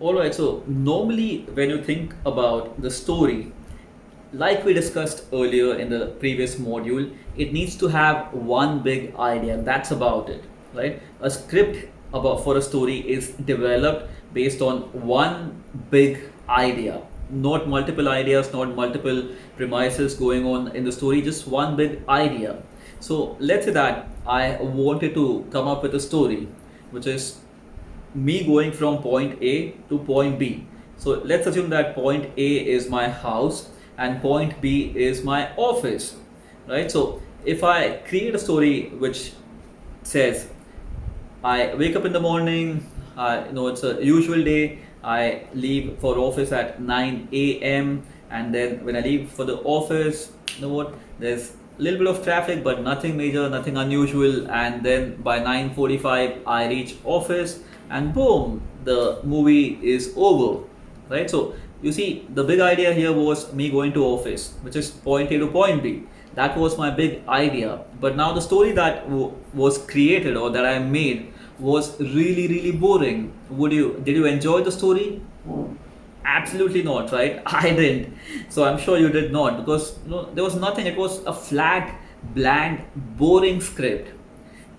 Alright, so normally when you think about the story, like we discussed earlier in the previous module, it needs to have one big idea. That's about it, right? A script about for a story is developed based on one big idea, not multiple ideas, not multiple premises going on in the story, just one big idea. So let's say that I wanted to come up with a story which is me going from point A to point B. So let's assume that point A is my house and point B is my office, right? So if I create a story which says I wake up in the morning, it's a usual day, I leave for office at 9 a.m. and then when I leave for the office, there's a little bit of traffic but nothing major, nothing unusual, and then by 9:45 I reach office and boom, the movie is over, right? So you see, the big idea here was me going to office, which is point A to point B. That was my big idea. But now the story that was created or that I made was really boring. Did you enjoy the story? Absolutely not, right? I didn't. So I'm sure you did not, because there was nothing. It was a flat, bland, boring script.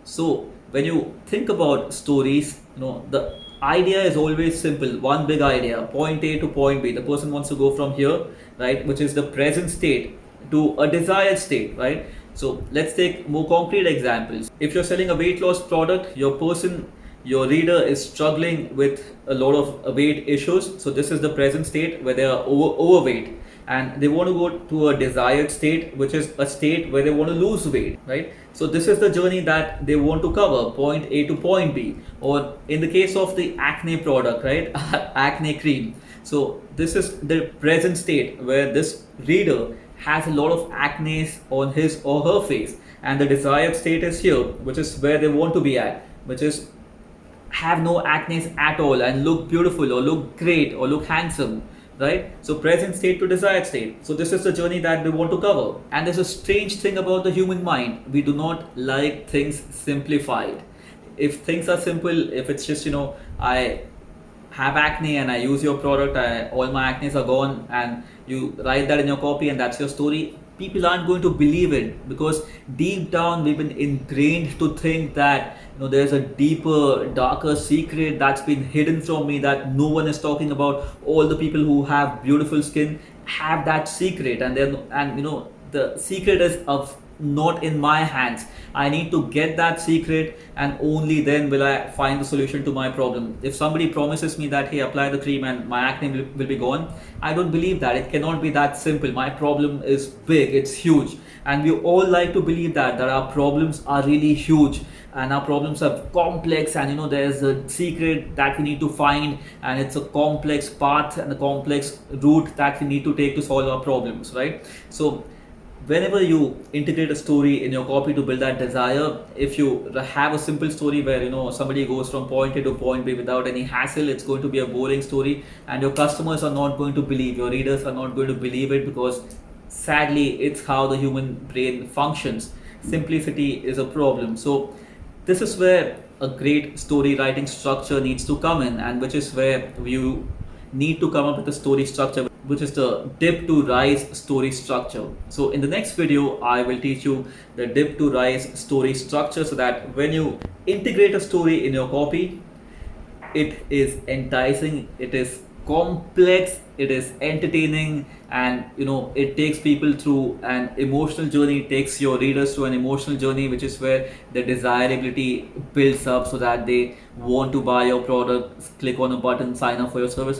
So when you think about stories, the idea is always simple. One big idea, point A to point B. The person wants to go from here, right, which is the present state, to a desired state, right? So let's take more concrete examples. If you're selling a weight loss product, your reader is struggling with a lot of weight issues. So this is the present state where they are overweight and they want to go to a desired state, which is a state where they want to lose weight, right? So this is the journey that they want to cover, point A to point B. Or in the case of the acne product, right, acne cream. So this is the present state where this reader has a lot of acne on his or her face, and the desired state is here, which is where they want to be at, which is have no acne at all and look beautiful or look great or look handsome, right? So present state to desired state. So this is the journey that we want to cover. And there's a strange thing about the human mind. We do not like things simplified. If things are simple, if it's just, I have acne and I use your product, all my acne are gone, and you write that in your copy and that's your story, people aren't going to believe it, because deep down we've been ingrained to think that there's a deeper, darker secret that's been hidden from me that no one is talking about. All the people who have beautiful skin have that secret, and the secret is of not in my hands. I need to get that secret, and only then will I find the solution to my problem. If somebody promises me that, hey, apply the cream and my acne will be gone, I don't believe that. It cannot be that simple. My problem is big, it's huge, and we all like to believe that our problems are really huge and our problems are complex, and there's a secret that we need to find, and it's a complex path and a complex route that we need to take to solve our problems, right? So whenever you integrate a story in your copy to build that desire, if you have a simple story where somebody goes from point A to point B without any hassle, it's going to be a boring story, and your customers are not going to believe, your readers are not going to believe it, because sadly it's how the human brain functions. Simplicity is a problem. So this is where a great story writing structure needs to come in, and which is where you need to come up with a story structure, which is the dip to rise story structure. So in the next video, I will teach you the dip to rise story structure, so that when you integrate a story in your copy, it is enticing, it is complex, it is entertaining, and it takes people through an emotional journey. It takes your readers through an emotional journey, which is where the desirability builds up so that they want to buy your product, click on a button, sign up for your services.